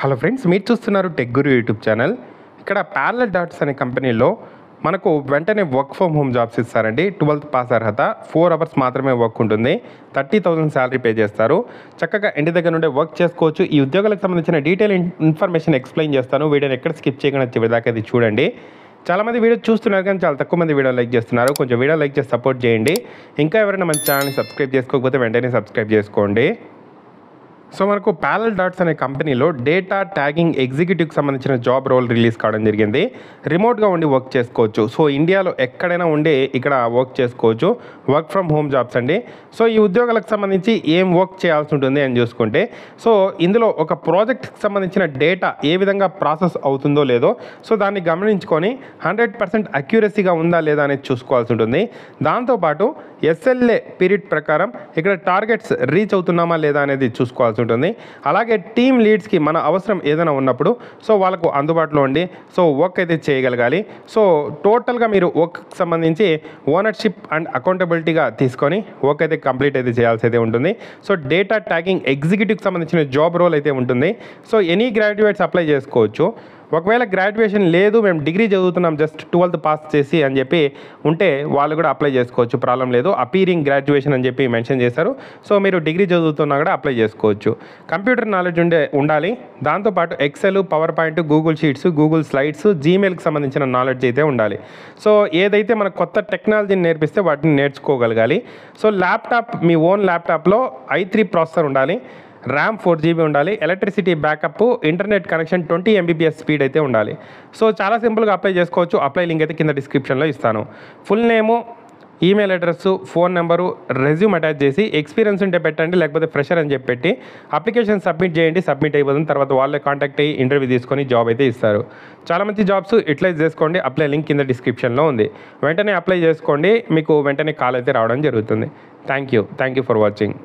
Hello friends, మీరు చూస్తున్నారు tech గురు YouTube channel. ఇక్కడ ప్యారలల్ డాట్స్ అనే కంపెనీలో మనకు వెంటనే వర్క్ ఫ్రమ్ హోమ్ జాబ్స్ ఇస్తారండి. 12th పాస్ అర్హత, 4 అవర్స్ మాత్రమే వర్క్ ఉంటుంది. 30,000 శాలరీ పే చేస్తారు. చక్కగా ఇంటి దగ్గర నుండే వర్క్ చేసుకోవచ్చు. ఈ ఉద్యోగాలకు సంబంధించిన డీటెయిల్ ఇన్ఫర్మేషన్ ఎక్స్ప్లెయిన్ చేస్తాను. వీడియోని ఎక్కడ స్కిప్ చేయకుండా చివరిదాకా ఇది చూడండి. చాలామంది వీడియో చూస్తున్నారు కానీ చాలా తక్కువ మంది వీడియో లైక్ చేస్తున్నారు. కొంచెం వీడియో లైక్ చేసి సపోర్ట్ చేయండి. ఇంకా ఎవరైనా మన ఛానల్ని సబ్స్క్రైబ్ చేసుకోకపోతే వెంటనే సబ్స్క్రైబ్ చేసుకోండి. సో మనకు ప్యారలల్ డాట్స్ అనే కంపెనీలో డేటా ట్యాగింగ్ ఎగ్జిక్యూటివ్కి సంబంధించిన జాబ్ రోల్ రిలీజ్ కావడం జరిగింది. రిమోట్గా ఉండి వర్క్ చేసుకోవచ్చు. సో ఇండియాలో ఎక్కడైనా ఉండి ఇక్కడ వర్క్ చేసుకోవచ్చు. వర్క్ ఫ్రమ్ హోమ్ జాబ్స్ అండి. సో ఈ ఉద్యోగాలకు సంబంధించి ఏం వర్క్ చేయాల్సి ఉంటుంది అని చూసుకుంటే, సో ఇందులో ఒక ప్రాజెక్ట్కి సంబంధించిన డేటా ఏ విధంగా ప్రాసెస్ అవుతుందో లేదో సో దాన్ని గమనించుకొని 100% అక్యూరసీగా ఉందా లేదా అనేది చూసుకోవాల్సి ఉంటుంది. దాంతోపాటు SLA పీరియడ్ ప్రకారం ఇక్కడ టార్గెట్స్ రీచ్ అవుతున్నామా లేదా అనేది చూసుకోవాల్సి ఉంటుంది. అలాగే టీమ్ లీడ్స్కి మన అవసరం ఏదైనా ఉన్నప్పుడు సో వాళ్ళకు అందుబాటులో ఉండి సో వర్క్ అయితే చేయగలగాలి. సో టోటల్గా మీరు వర్క్కి సంబంధించి ఓనర్షిప్ అండ్ అకౌంటబిలిటీగా తీసుకొని వర్క్ అయితే కంప్లీట్ అయితే చేయాల్సి అయితే ఉంటుంది. సో డేటా ట్యాగింగ్ ఎగ్జిక్యూటివ్కి సంబంధించిన జాబ్ రోల్ అయితే ఉంటుంది. సో ఎనీ గ్రాడ్యుయేట్స్ అప్లై చేసుకోవచ్చు. ఒకవేళ గ్రాడ్యుయేషన్ లేదు, మేము డిగ్రీ చదువుతున్నాం జస్ట్ 12th పాస్ చేసి అని చెప్పి ఉంటే వాళ్ళు కూడా అప్లై చేసుకోవచ్చు, ప్రాబ్లం లేదు. అపీరింగ్ గ్రాడ్యుయేషన్ అని చెప్పి మెన్షన్ చేశారు. సో మీరు డిగ్రీ చదువుతున్నా కూడా అప్లై చేసుకోవచ్చు. కంప్యూటర్ నాలెడ్జ్ ఉండాలి. దాంతోపాటు Excel, power point, Google sheets, Google slides, జీమెయిల్కి సంబంధించిన నాలెడ్జ్ అయితే ఉండాలి. సో ఏదైతే మనకు కొత్త టెక్నాలజీని నేర్పిస్తే వాటిని నేర్చుకోగలగాలి. సో ల్యాప్టాప్, మీ ఓన్ ల్యాప్టాప్లో i3 ప్రాసెసర్ ఉండాలి. ర్యామ్ 4 GB ఉండాలి. Electricity backup, internet connection 20 Mbps speed అయితే ఉండాలి. సో చాలా సింపుల్గా అప్లై చేసుకోవచ్చు. అప్లై లింక్ అయితే కింద డిస్క్రిప్షన్లో ఇస్తాను. Full name, email address, phone number, resume attach చేసి ఎక్స్పీరియన్స్ ఉంటే పెట్టండి, లేకపోతే ఫ్రెషర్ అని చెప్పి పెట్టి అప్లికేషన్ సబ్మిట్ చేయండి. సబ్మిట్ అయిపోతుంది. తర్వాత వాళ్ళే కాంటాక్ట్ అయ్యి ఇంటర్వ్యూ తీసుకొని జాబ్ అయితే ఇస్తారు. చాలా మంచి జాబ్స్ యూటిలైజ్ చేసుకోండి. అప్లై లింక్ కింద డిస్క్రిప్షన్లో ఉంది. వెంటనే అప్లై చేసుకోండి. మీకు వెంటనే కాల్ అయితే రావడం జరుగుతుంది. Thank you for watching.